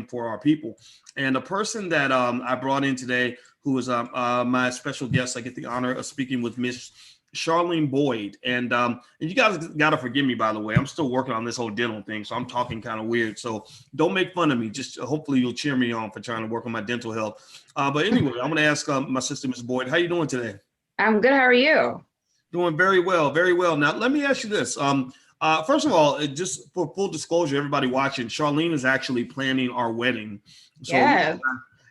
for our people. And the person that I brought in today, who is my special guest, I get the honor of speaking with Miss Charlene Boyd. And you guys got to forgive me, by the way. I'm still working on this whole dental thing, so I'm talking kind of weird. So don't make fun of me. Just hopefully you'll cheer me on for trying to work on my dental health. But anyway, I'm going to ask my sister, Miss Boyd, how you doing today? I'm good. How are you? Doing very well, very well. Now, let me ask you this. First of all, just for full disclosure, everybody watching, Charlene is actually planning our wedding. So, Yes.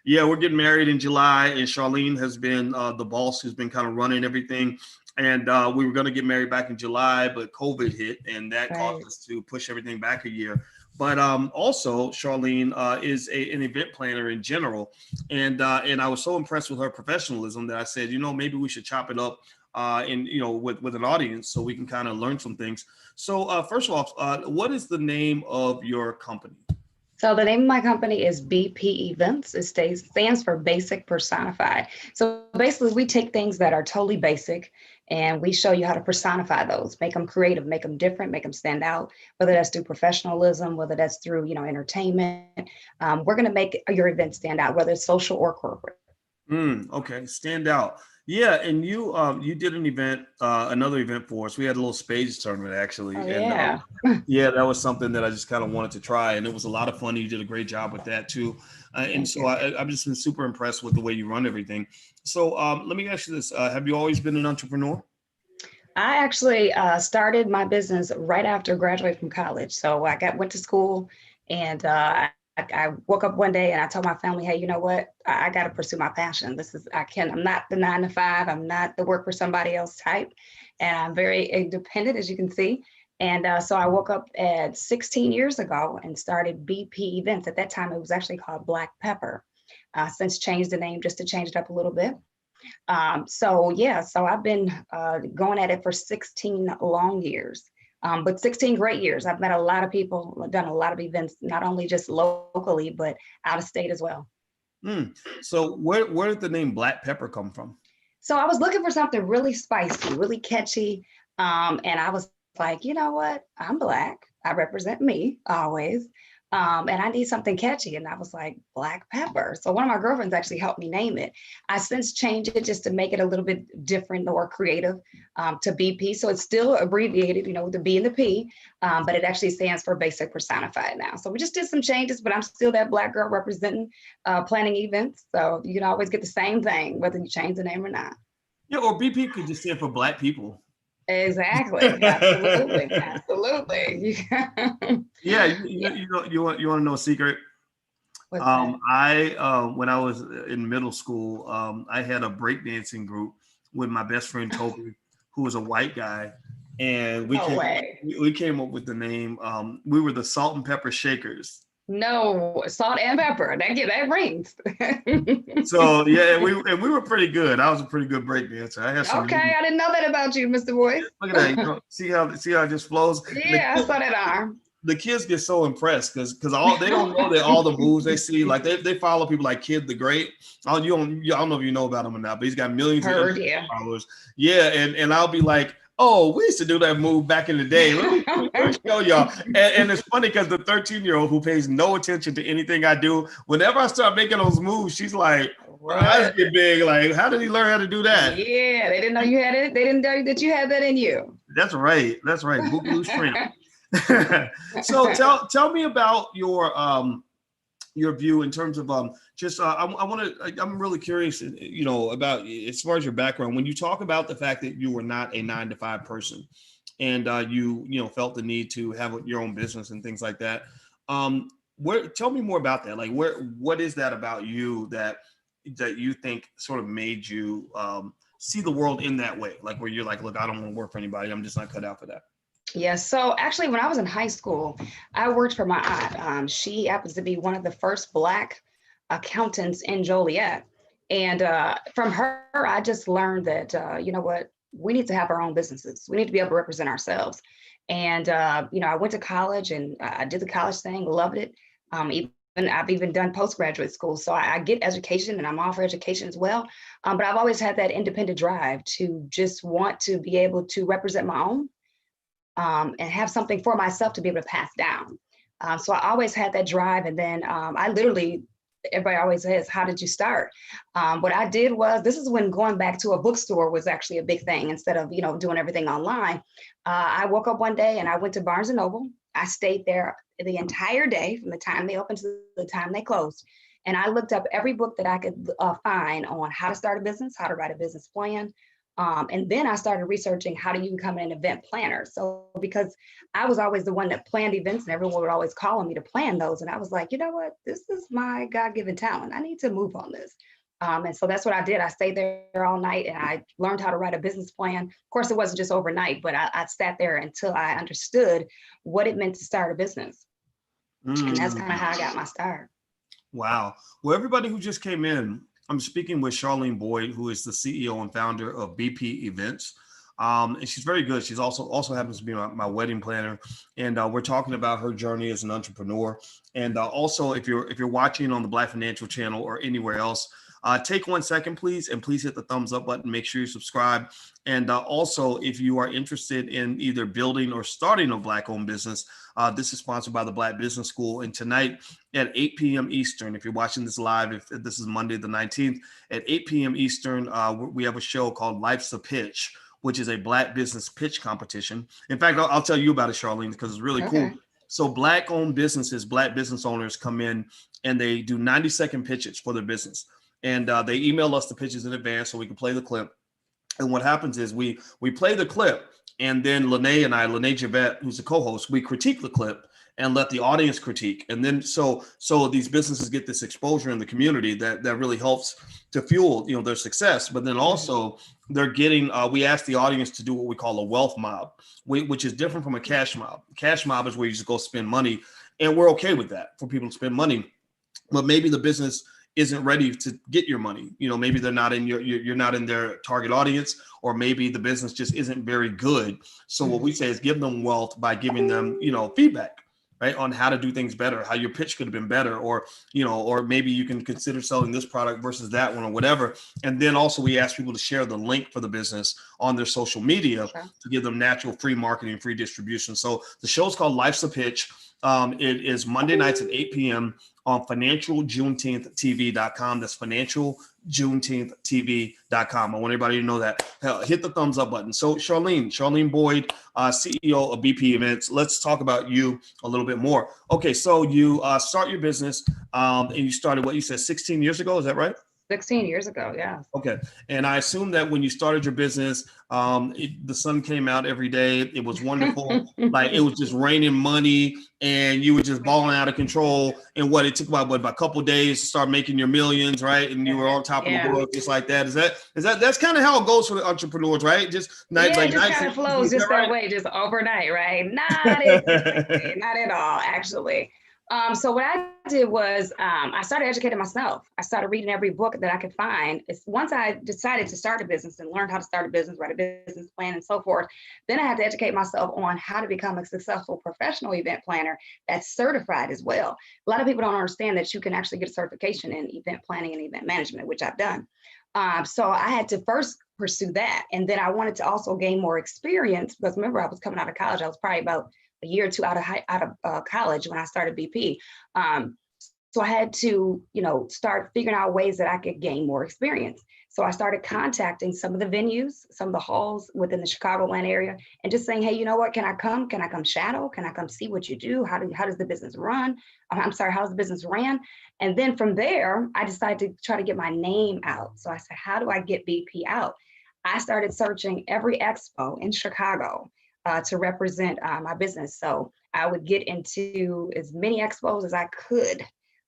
yeah, we're getting married in July, and Charlene has been the boss who's been kind of running everything. And we were going to get married back in July, but COVID hit, and that caused Right. us to push everything back a year. But also, Charlene is an event planner in general, and I was so impressed with her professionalism that I said, maybe we should chop it up with an audience so we can kind of learn some things. So first of all, what is the name of your company? So the name of my company is BP Events. Stands for Basic Personified. So basically, we take things that are totally basic and we show you how to personify those, make them creative, make them different, make them stand out, whether that's through professionalism, whether that's through, entertainment. We're going to make your event stand out, whether it's social or corporate. Okay, stand out. Yeah, and you did an event, another event for us. We had a little spades tournament actually, Oh, and yeah. yeah, that was something that I just kind of wanted to try, and it was a lot of fun. You did a great job with that too, and Thank so you. I've just been super impressed with the way you run everything. So let me ask you this: have you always been an entrepreneur? I actually started my business right after graduating from college. So went to school, and I woke up one day and I told my family, hey, you know what? I got to pursue my passion. I'm not the 9 to 5. I'm not the work for somebody else type. And I'm very independent, as you can see. And so I woke up at 16 years ago and started BP Events. At that time, it was actually called Black Pepper. Since changed the name just to change it up a little bit. So I've been going at it for 16 long years, but 16 great years. I've met a lot of people, done a lot of events, not only just locally, but out of state as well. So where did the name Black Pepper come from? So I was looking for something really spicy, really catchy. And I was like, you know what? I'm Black. I represent me always. And I need something catchy. And I was like, Black Pepper. So one of my girlfriends actually helped me name it. I since changed it just to make it a little bit different or creative to BP. So it's still abbreviated, with the B and the P, but it actually stands for Basic Personified now. So we just did some changes, but I'm still that Black girl representing planning events. So you can always get the same thing, whether you change the name or not. Yeah, or BP could just stand for Black people. Exactly. Absolutely. Absolutely. Yeah, Yeah. you want to know a secret? What's that? I when I was in middle school, I had a breakdancing group with my best friend Toby, who was a white guy, and we No came way. we came up with the name. We were the Salt and Pepper Shakers. No, salt and pepper. That rings. So yeah, and we were pretty good. I was a pretty good breakdancer. I had some Okay, moves. I didn't know that about you, Mr. Boyce. Look at that. See how it just flows. And Yeah, I saw that arm. the kids get so impressed because all they don't know that all the moves they see, like they follow people like Kid the Great. I don't know if you know about him or not, but he's got millions of Heard you. followers. Yeah, and I'll be like, oh, we used to do that move back in the day. Let me show y'all. And it's funny because the 13-year-old who pays no attention to anything I do, whenever I start making those moves, she's like, her eyes What? get big. Like, how did he learn how to do that? Yeah, they didn't know you had it. They didn't know that you had that in you. That's right. That's right. Boogaloo shrimp. So tell me about your view in terms of just I'm really curious, about as far as your background. When you talk about the fact that you were not a 9 to 5 person, and you felt the need to have your own business and things like that. Where tell me more about that. Like what is that about you that you think sort of made you see the world in that way? Like where you're like, look, I don't want to work for anybody. I'm just not cut out for that. Yeah, so actually, when I was in high school, I worked for my aunt. She happens to be one of the first Black accountants in Joliet. And from her, I just learned that, you know what, we need to have our own businesses. We need to be able to represent ourselves. And, I went to college and I did the college thing, loved it. I've even done postgraduate school. So I get education and I'm all for education as well. But I've always had that independent drive to just want to be able to represent my own and have something for myself to be able to pass down. So I always had that drive. And then I literally, everybody always says, how did you start? What I did was, this is when going back to a bookstore was actually a big thing instead of, doing everything online. I woke up one day and I went to Barnes and Noble. I stayed there the entire day from the time they opened to the time they closed. And I looked up every book that I could find on how to start a business, how to write a business plan. And then I started researching how do you become an event planner. So because I was always the one that planned events and everyone would always call on me to plan those. And I was like, you know what, this is my God-given talent. I need to move on this. And so that's what I did. I stayed there all night and I learned how to write a business plan. Of course, it wasn't just overnight, but I sat there until I understood what it meant to start a business. And that's kind of how I got my start. Wow. Well, everybody who just came in, I'm speaking with Charlene Boyd, who is the CEO and founder of BP Events. And she's very good. She's also happens to be my wedding planner. And we're talking about her journey as an entrepreneur. And also, if you're watching on the Black Financial Channel or anywhere else, take 1 second, please, and please hit the thumbs up button. Make sure you subscribe. And also, if you are interested in either building or starting a Black-owned business, this is sponsored by the Black Business School. And tonight at 8 p.m. Eastern, if you're watching this live, if this is Monday the 19th, at 8 p.m. Eastern, we have a show called Life's a Pitch, which is a Black business pitch competition. In fact, I'll tell you about it, Charlene, because it's really cool. So Black-owned businesses, Black business owners come in and they do 90-second pitches for their business. And they email us the pitches in advance so we can play the clip. And what happens is we play the clip, and then Lene Javette, who's the co-host, we critique the clip and let the audience critique. And then so these businesses get this exposure in the community that really helps to fuel their success. But then also they're getting we ask the audience to do what we call a wealth mob, which is different from a cash mob. Cash mob is where you just go spend money, and we're okay with that for people to spend money. But maybe the business isn't ready to get your money. Maybe they're not in you're not in their target audience, or maybe the business just isn't very good. So what we say is give them wealth by giving them, feedback, right, on how to do things better, how your pitch could have been better, or maybe you can consider selling this product versus that one or whatever. And then also we ask people to share the link for the business on their social media to give them natural free marketing, free distribution. So the show's called Life's a Pitch. It is Monday nights at 8 p.m. on financialjuneteenth.tv.com. That's financialjuneteenth.tv.com. I want everybody to know that. Hit the thumbs up button. So Charlene Boyd, CEO of BP Events. Let's talk about you a little bit more. Okay, so you start your business and you started, what you said, 16 years ago. Is that right? 16 years ago, yeah. Okay. And I assume that when you started your business, the sun came out every day. It was wonderful. Like it was just raining money and you were just balling out of control. And it took about a couple of days to start making your millions, right? And you were on top of the world, just like that. That's kind of how it goes for the entrepreneurs, right? Just nice, it just kind of flows just that way, just overnight, right? Not at all, actually. So what I did was I started educating myself. I started reading every book that I could find. Once I decided to start a business and learn how to start a business, write a business plan and so forth, then I had to educate myself on how to become a successful professional event planner that's certified as well. A lot of people don't understand that you can actually get a certification in event planning and event management, which I've done. So I had to first pursue that. And then I wanted to also gain more experience because remember, I was coming out of college. I was probably about a year or two out of college when I started BP. So I had to, start figuring out ways that I could gain more experience. So I started contacting some of the venues, some of the halls within the Chicagoland area, and just saying, hey, you know what? Can I come? Can I come shadow? Can I come see what you do? How does the business run? How's the business ran? And then from there, I decided to try to get my name out. So I said, how do I get BP out? I started searching every expo in Chicago to represent my business. So I would get into as many expos as I could.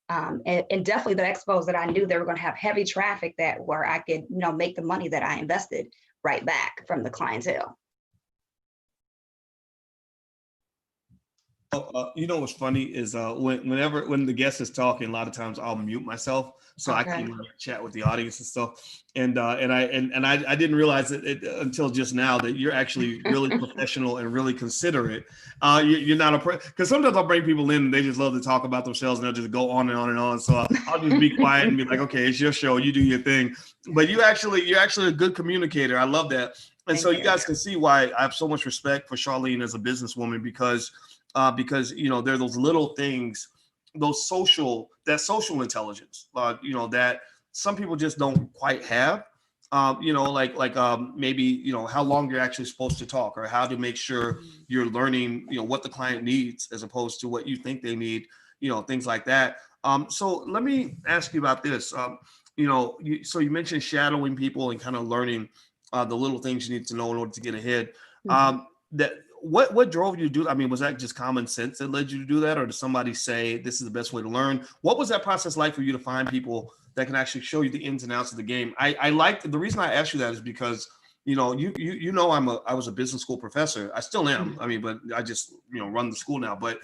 And definitely the expos that I knew they were going to have heavy traffic where I could, make the money that I invested right back from the clientele. What's funny is when the guest is talking, a lot of times I'll mute myself so I can chat with the audience and stuff. And I didn't realize it until just now that you're actually really professional and really considerate. You're not because sometimes I'll bring people in and they just love to talk about themselves and they'll just go on and on and on. So I'll just be quiet and be like, okay, it's your show, you do your thing. But you're actually a good communicator. I love that. And so you guys can see why I have so much respect for Charlene as a businesswoman because because, there are those little things, that social intelligence, that some people just don't quite have. Maybe, how long you're actually supposed to talk, or how to make sure you're learning, what the client needs as opposed to what you think they need, things like that. So let me ask you about this. So you mentioned shadowing people and kind of learning the little things you need to know in order to get ahead. That what drove you to do? I mean, was that just common sense that led you to do that, or did somebody say this is the best way to learn? What was that process like for you to find people that can actually show you the ins and outs of the game? I like the reason I asked you that is because I was a business school professor. I still am. I mean, but I just run the school now. But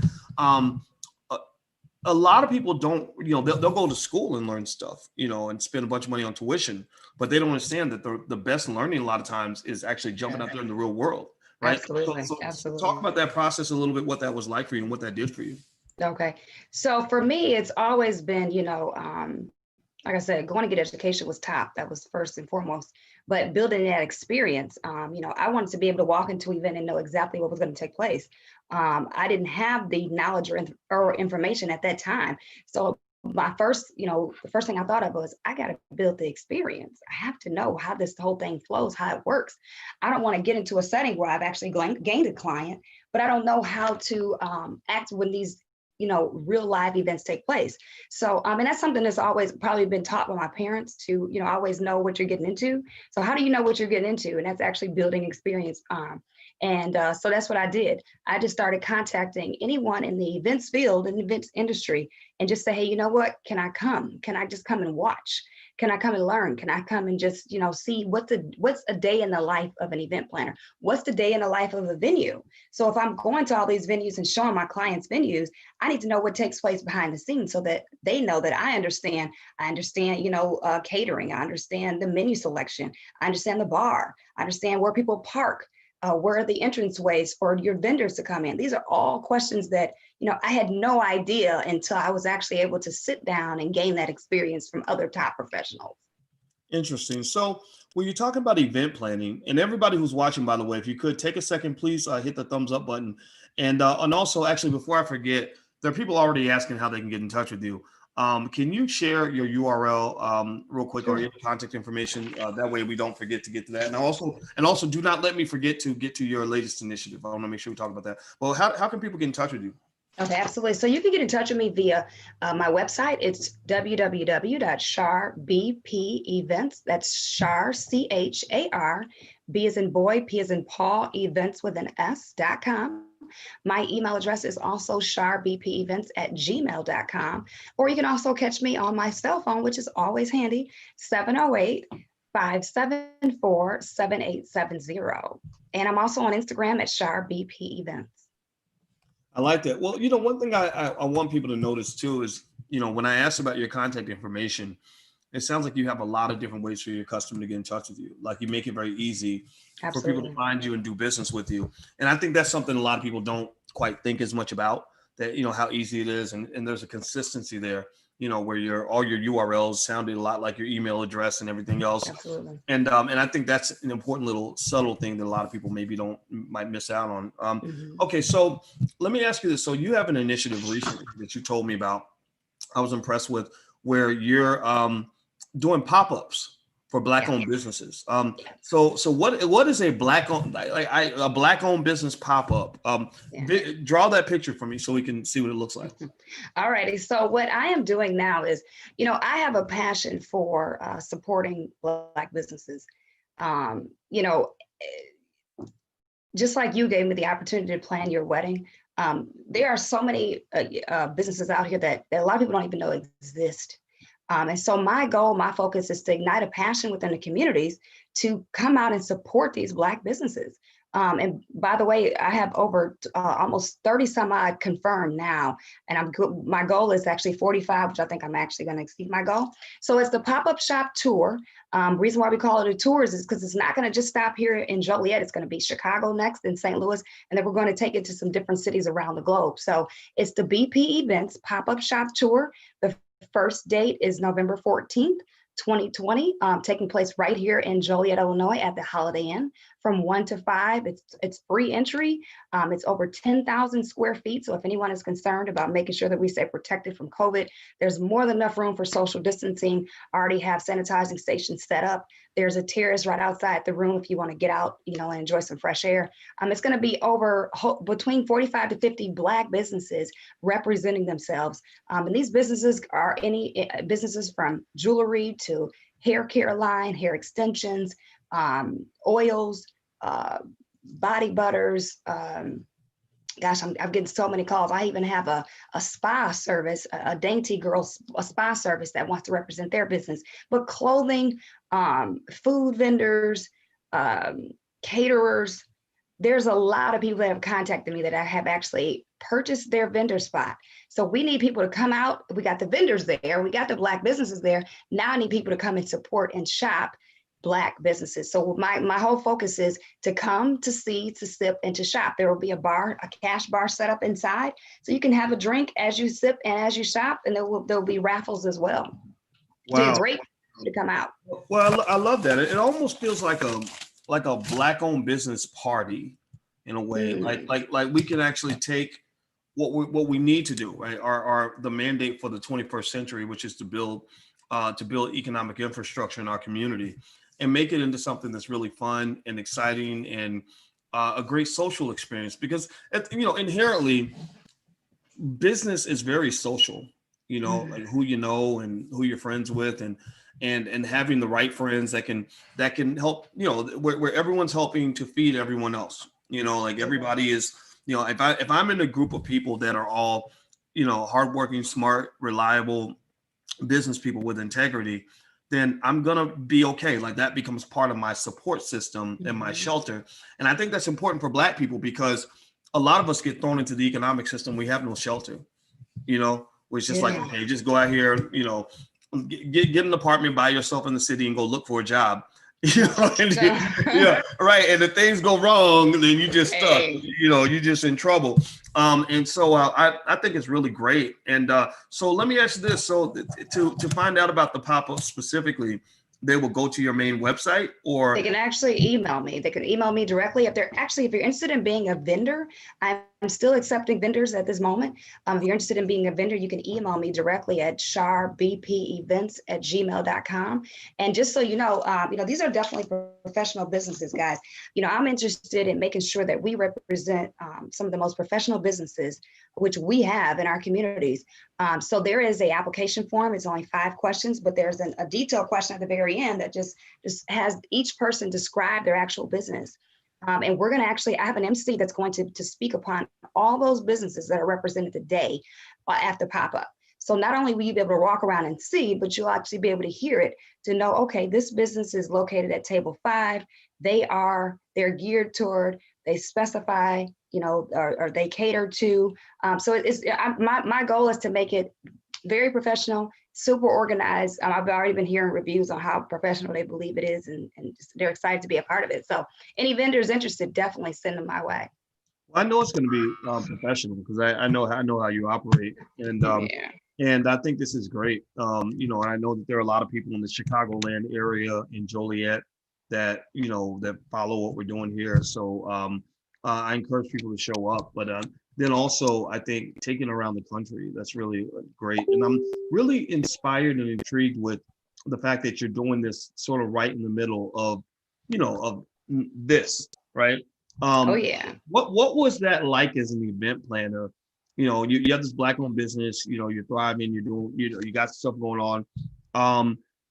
a lot of people don't, they'll go to school and learn stuff, and spend a bunch of money on tuition, but they don't understand that the best learning a lot of times is actually jumping out there in the real world. Right. Absolutely. So Absolutely. talk about that process a little bit, what that was like for you and what that did for you. Okay. So for me, it's always been, like I said, going to get education was top. That was first and foremost. But building that experience, I wanted to be able to walk into an event and know exactly what was going to take place. I didn't have the knowledge or information at that time. So my first, the first thing I thought of was, I got to build the experience. I have to know how this whole thing flows, how it works. I don't want to get into a setting where I've actually gained a client, but I don't know how to act when these real live events take place. So, and that's something that's always probably been taught by my parents to, always know what you're getting into. So how do you know what you're getting into? And that's actually building experience. So that's what I did. I just started contacting anyone in the events field and events industry and just say, hey, you know what? Can I come? Can I just come and watch? Can I come and learn? Can I come and just, see what's a day in the life of an event planner? What's the day in the life of a venue? So if I'm going to all these venues and showing my clients venues, I need to know what takes place behind the scenes so that they know that I understand, catering. I understand the menu selection. I understand the bar. I understand where people park. Where are the entrance ways for your vendors to come in? These are all questions that, I had no idea until I was actually able to sit down and gain that experience from other top professionals. Interesting. So when you're talking about event planning, and everybody who's watching, by the way, if you could take a second, please hit the thumbs up button. And also, actually, before I forget, there are people already asking how they can get in touch with you. Can you share your URL real quick, or your contact information? That way we don't forget to get to that. And also do not let me forget to get to your latest initiative. I want to make sure we talk about that. Well, how can people get in touch with you? Okay, absolutely. So you can get in touch with me via my website. It's www.charbpevents. That's Char, CHAR, B as in boy, P as in Paul, events with an S.com. My email address is also charbpevents@gmail.com. Or you can also catch me on my cell phone, which is always handy, 708-574-7870. And I'm also on Instagram at charbpevents. I like that. Well, one thing I want people to notice too is, when I asked about your contact information, it sounds like you have a lot of different ways for your customer to get in touch with you. Like, you make it very easy for people to find you and do business with you. And I think that's something a lot of people don't quite think as much about, that, how easy it is. And there's a consistency there, where all your URLs sounded a lot like your email address and everything else. Absolutely. And I think that's an important little subtle thing that a lot of people maybe might miss out on. Okay, so let me ask you this. So you have an initiative recently that you told me about. I was impressed with, where you're doing pop-ups for Black-owned businesses. So what is a Black-owned, a Black-owned business pop-up? Draw that picture for me so we can see what it looks like. All righty. So what I am doing now is, I have a passion for supporting Black businesses. Just like you gave me the opportunity to plan your wedding, there are so many businesses out here that a lot of people don't even know exist. And so my goal, my focus is to ignite a passion within the communities to come out and support these Black businesses. And by the way, I have over almost 30 some odd confirmed now. And my goal is actually 45, which I think I'm actually going to exceed my goal. So it's the pop-up shop tour. Reason why we call it a tour is because it's not going to just stop here in Joliet. It's going to be Chicago next, and St. Louis. And then we're going to take it to some different cities around the globe. So it's the BP Events pop-up shop tour. The first date is November 14th, 2020, taking place right here in Joliet, Illinois at the Holiday Inn from 1 to 5. It's free entry. It's over 10,000 square feet. So if anyone is concerned about making sure that we stay protected from COVID, there's more than enough room for social distancing. I already have sanitizing stations set up. There's a terrace right outside the room if you want to get out, and enjoy some fresh air. It's going to be between 45 to 50 Black businesses representing themselves. And these businesses are any businesses from jewelry to hair care line, hair extensions, oils, body butters. Gosh, I'm getting so many calls. I even have a spa service, a dainty girl, a spa service that wants to represent their business. But clothing, food vendors, caterers, there's a lot of people that have contacted me that I have actually purchased their vendor spot. So we need people to come out. We got the vendors there. We got the Black businesses there. Now I need people to come and support and shop Black businesses. So my whole focus is to come, to see, to sip, and to shop. There will be a cash bar set up inside. So you can have a drink as you sip and as you shop, and there'll be raffles as well. Wow. So it's great to come out. Well, I love that. It almost feels like a Black-owned business party in a way. Like we can actually take what we need to do, right? Our the mandate for the 21st century, which is to build economic infrastructure in our community, and make it into something that's really fun and exciting and a great social experience. Because inherently, business is very social. Like who you know and who you're friends with, and having the right friends that can help. Where everyone's helping to feed everyone else. Like everybody is. If I'm in a group of people that are all, hardworking, smart, reliable business people with integrity, then I'm going to be okay. Like that becomes part of my support system and my shelter. And I think that's important for Black people because a lot of us get thrown into the economic system. We have no shelter, which is like, okay, just go out here, get an apartment by yourself in the city and go look for a job. Right. And if things go wrong, then you just stuck. You're just in trouble. And so I think it's really great. And so let me ask you this: so to find out about the pop-up specifically, they will go to your main website, or they can actually email me. They can email me directly if you're interested in being a vendor. I'm still accepting vendors at this moment. If you're interested in being a vendor, you can email me directly at charbpevents@gmail.com. And just so you know, these are definitely professional businesses, guys. I'm interested in making sure that we represent some of the most professional businesses, which we have in our communities. So there is a application form. It's only 5 questions, but there's a detailed question at the very end that just has each person describe their actual business. And we're going to I have an MC that's going to speak upon all those businesses that are represented today after pop-up. So not only will you be able to walk around and see, but you'll actually be able to hear it to know, okay, this business is located at table 5. They're geared toward, they specify, or they cater to. So my goal is to make it very professional, super organized. I've already been hearing reviews on how professional they believe it is, and they're excited to be a part of it. So any vendors interested, definitely send them my way. Well, I know it's going to be professional because I know how you operate, and I think this is great. And I know that there are a lot of people in the Chicagoland area in Joliet that that follow what we're doing here. So I encourage people to show up, but then also I think taking around the country, that's really great. And I'm really inspired and intrigued with the fact that you're doing this sort of right in the middle of this, right? What was that like as an event planner? You have this Black-owned business, you're thriving, you're doing, you got stuff going on.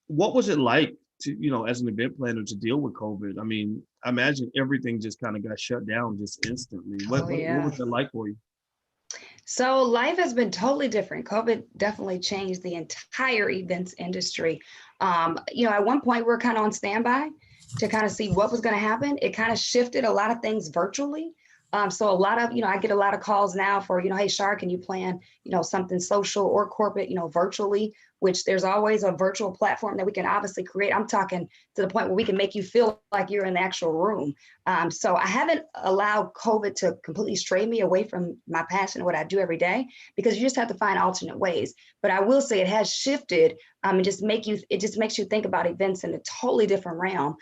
What was it like to, as an event planner to deal with COVID? I mean, I imagine everything just kind of got shut down just instantly. What was it like for you? So life has been totally different. COVID definitely changed the entire events industry. At one point we were kind of on standby to kind of see what was going to happen. It kind of shifted a lot of things virtually. So a lot of, I get a lot of calls now for, hey, Char, can you plan, something social or corporate, virtually, which there's always a virtual platform that we can obviously create. I'm talking to the point where we can make you feel like you're in the actual room. So I haven't allowed COVID to completely stray me away from my passion and what I do every day, because you just have to find alternate ways. But I will say it has shifted. It just makes you think about events in a totally different realm.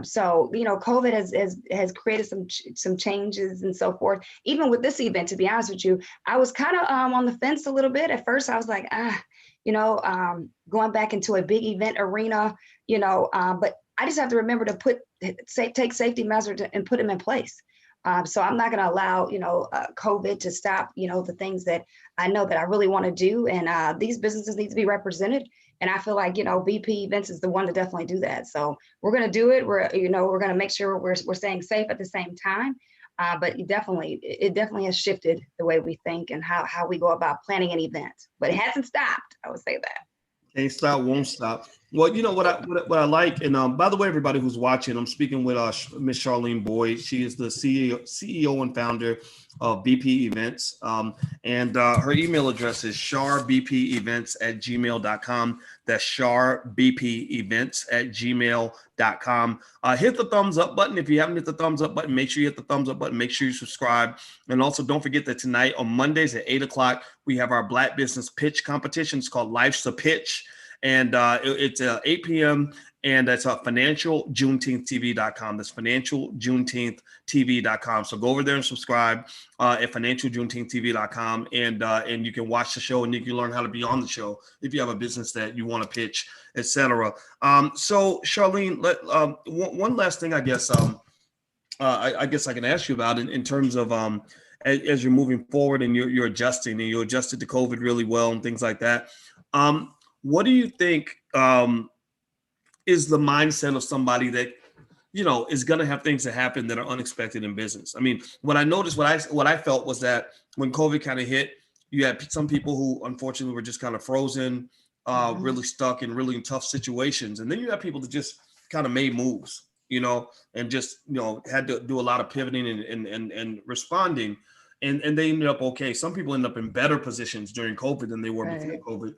So, COVID has created some changes and so forth. Even with this event, to be honest with you, I was kind of on the fence a little bit. At first, I was like, going back into a big event arena, but I just have to remember to take safety measures and put them in place. So I'm not going to allow, COVID to stop, the things that I know that I really want to do. And these businesses need to be represented. And I feel like, BP Events is the one to definitely do that. So we're going to do it. We're going to make sure we're staying safe at the same time. But it definitely has shifted the way we think and how we go about planning an event. But it hasn't stopped. I would say that. Can't stop, won't stop. Well, what I like, and by the way, everybody who's watching, I'm speaking with Miss Charlene Boyd. She is the CEO and founder of BP Events, and her email address is charbpevents@gmail.com. That's charbpevents@gmail.com. Hit the thumbs up button. If you haven't hit the thumbs up button, make sure you hit the thumbs up button. Make sure you subscribe, and also don't forget that tonight on Mondays at 8:00 we have our Black Business Pitch competition. It's called Life's a Pitch. And it's 8 p.m. and that's financialjuneteenthtv.com. That's financialjuneteenthtv.com. So go over there and subscribe at financialjuneteenthtv.com, and you can watch the show and you can learn how to be on the show if you have a business that you want to pitch, etc. So Charlene, one last thing, I guess I guess I can ask you about in terms of as you're moving forward and you're adjusting and you adjusted to COVID really well and things like that. What do you think is the mindset of somebody that, is going to have things that happen that are unexpected in business? I mean, what I noticed, what I felt was that when COVID kind of hit, you had some people who unfortunately were just kind of frozen, really stuck in really tough situations. And then you have people that just kind of made moves, and just, had to do a lot of pivoting and responding. And they ended up okay. Some people ended up in better positions during COVID than they were before COVID.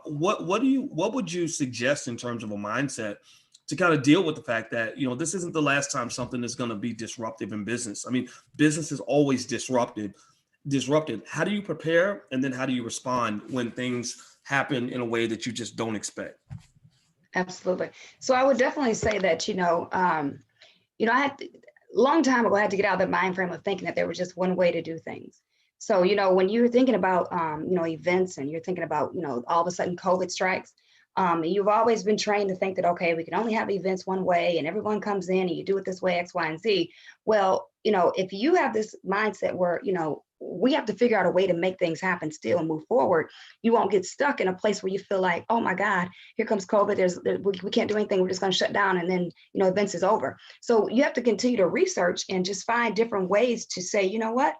What would you suggest in terms of a mindset to kind of deal with the fact that, this isn't the last time something is going to be disruptive in business? I mean, business is always disrupted. How do you prepare? And then how do you respond when things happen in a way that you just don't expect? Absolutely. So I would definitely say that, I had long time ago, I had to get out of the mind frame of thinking that there was just one way to do things. So, when you're thinking about, events and you're thinking about, all of a sudden COVID strikes, you've always been trained to think that, okay, we can only have events one way and everyone comes in and you do it this way, X, Y, and Z. Well, if you have this mindset where, we have to figure out a way to make things happen still and move forward, you won't get stuck in a place where you feel like, oh my God, here comes COVID. We can't do anything. We're just going to shut down and then, events is over. So you have to continue to research and just find different ways to say, you know what?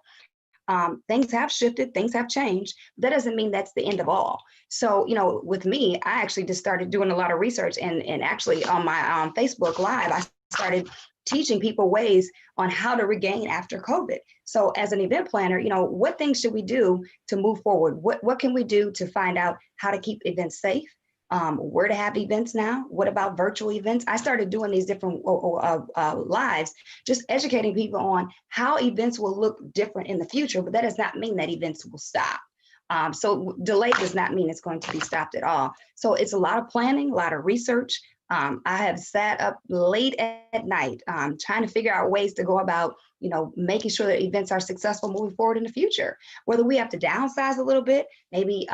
Things have shifted, things have changed. That doesn't mean that's the end of all. So, with me, I actually just started doing a lot of research and actually on my Facebook Live, I started teaching people ways on how to regain after COVID. So as an event planner, what things should we do to move forward? What can we do to find out how to keep events safe? Where to have events now? What about virtual events? I started doing these different lives, just educating people on how events will look different in the future, but that does not mean that events will stop. So delay does not mean it's going to be stopped at all. So it's a lot of planning, a lot of research. I have sat up late at night trying to figure out ways to go about, making sure that events are successful moving forward in the future. Whether we have to downsize a little bit, maybe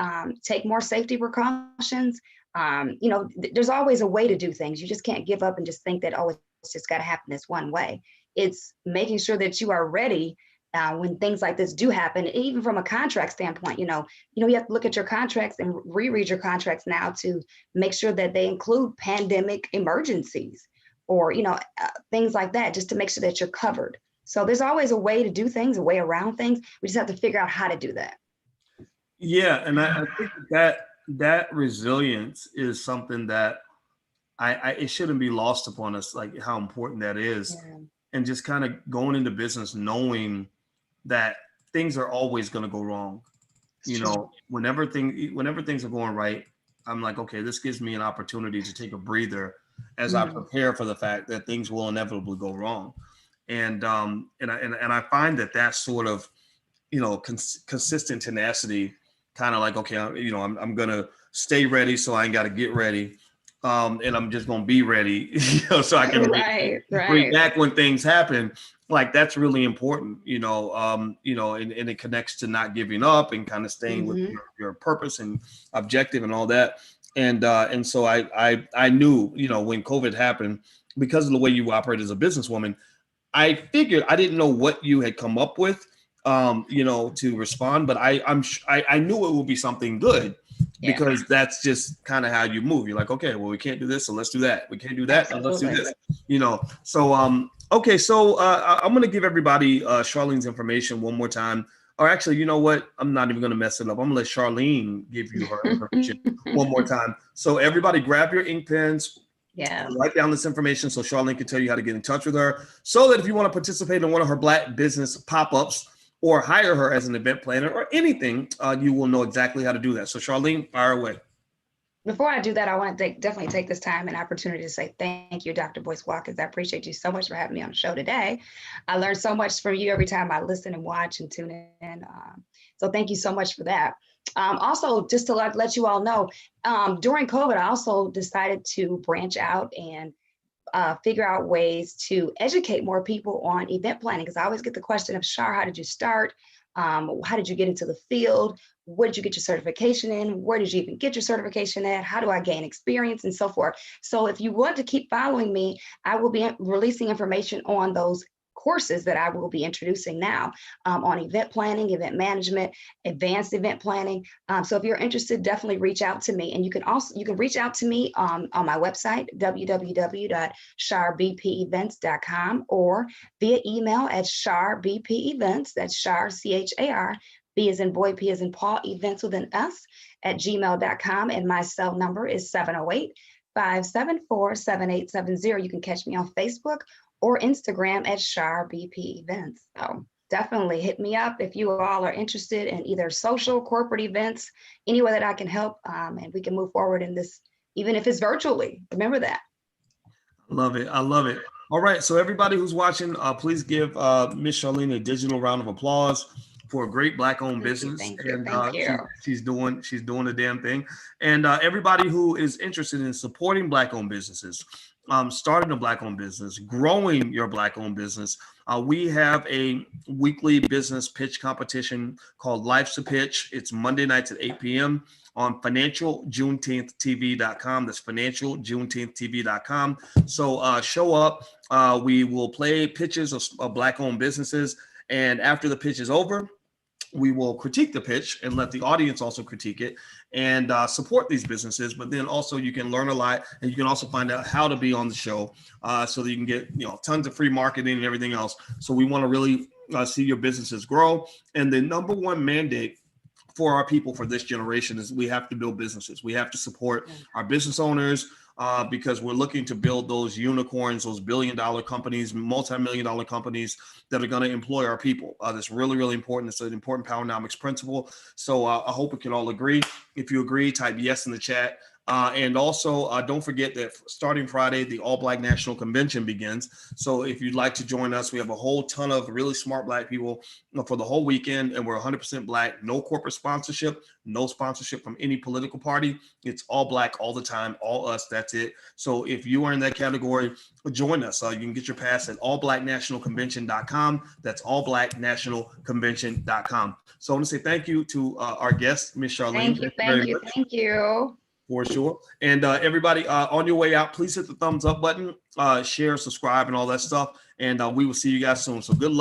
take more safety precautions. There's always a way to do things. You just can't give up and just think that, oh, it's just got to happen this one way. It's making sure that you are ready when things like this do happen, even from a contract standpoint. You have to look at your contracts and reread your contracts now to make sure that they include pandemic emergencies or, things like that, just to make sure that you're covered. So there's always a way to do things, a way around things. We just have to figure out how to do that. Yeah. And I think that resilience is something that it shouldn't be lost upon us, like how important that is. Yeah. And just kind of going into business knowing that things are always going to go wrong. Whenever things are going right, I'm like, okay, this gives me an opportunity to take a breather as I prepare for the fact that things will inevitably go wrong. And I find that sort of, consistent tenacity, kind of like, okay, I'm going to stay ready so I ain't got to get ready. and I'm just going to be ready, so I can bring back when things happen. Like that's really important, and it connects to not giving up and kind of staying with your purpose and objective and all that. And so I knew, when COVID happened, because of the way you operate as a businesswoman, I figured I didn't know what you had come up with, to respond, but I knew it would be something good. Yeah. Because that's just kind of how you move. You're like, okay, well, we can't do this, so let's do that. We can't do that, so let's do this. So okay, so I'm gonna give everybody Charlene's information one more time. Or actually, you know what? I'm not even gonna mess it up. I'm gonna let Charlene give you her information one more time. So everybody, grab your ink pens. Yeah. Write down this information so Charlene can tell you how to get in touch with her. So that if you want to participate in one of her Black business pop-ups, or hire her as an event planner or anything, you will know exactly how to do that. So Charlene, fire away. Before I do that, I want to definitely take this time and opportunity to say thank you, Dr. Boyce Watkins. I appreciate you so much for having me on the show today. I learn so much from you every time I listen and watch and tune in. So thank you so much for that. Also, just to let you all know, during COVID, I also decided to branch out and figure out ways to educate more people on event planning, because I always get the question of, Char, how did you start? How did you get into the field? Where did you get your certification in? Where did you even get your certification at? How do I gain experience and so forth? So if you want to keep following me, I will be releasing information on those courses that I will be introducing now on event planning, event management, advanced event planning. So if you're interested, definitely reach out to me. And you can reach out to me on my website, www.charbpevents.com, or via email at charbpevents, that's Char, C-H-A-R, B as in boy, P as in Paul, events with an S, at gmail.com. And my cell number is 708-574-7870. You can catch me on Facebook or Instagram at Char BP Events. So definitely hit me up if you all are interested in either social, corporate events, any way that I can help, and we can move forward in this, even if it's virtually. Remember that. Love it. I love it. All right. So everybody who's watching, please give Miss Charlene a digital round of applause for a great Black-owned business. Thank you. She's doing the damn thing. And everybody who is interested in supporting Black-owned businesses, starting a Black-owned business, growing your Black-owned business, we have a weekly business pitch competition called Life's a Pitch. It's Monday nights at 8 p.m. on financialjuneteenth.tv.com. That's financialjuneteenth.tv.com. So show up. We will play pitches of Black-owned businesses. And after the pitch is over, we will critique the pitch and let the audience also critique it and support these businesses. But then also you can learn a lot, and you can also find out how to be on the show so that you can get tons of free marketing and everything else. So we want to really see your businesses grow. And the number one mandate for our people for this generation is we have to build businesses. We have to support our business owners, because we're looking to build those unicorns, those billion-dollar companies, multi-million-dollar companies that are going to employ our people. That's really, really important. It's an important Powernomics principle. So I hope we can all agree. If you agree, type yes in the chat. And also, don't forget that starting Friday, the All Black National Convention begins. So if you'd like to join us, we have a whole ton of really smart Black people for the whole weekend, and we're 100% Black, no corporate sponsorship, no sponsorship from any political party. It's all Black all the time, all us, that's it. So if you are in that category, join us. You can get your pass at allblacknationalconvention.com. That's allblacknationalconvention.com. So I want to say thank you to our guest, Ms. Charlene. Thank you. For sure. And everybody on your way out, please hit the thumbs up button, share, subscribe, and all that stuff. And we will see you guys soon. So good luck.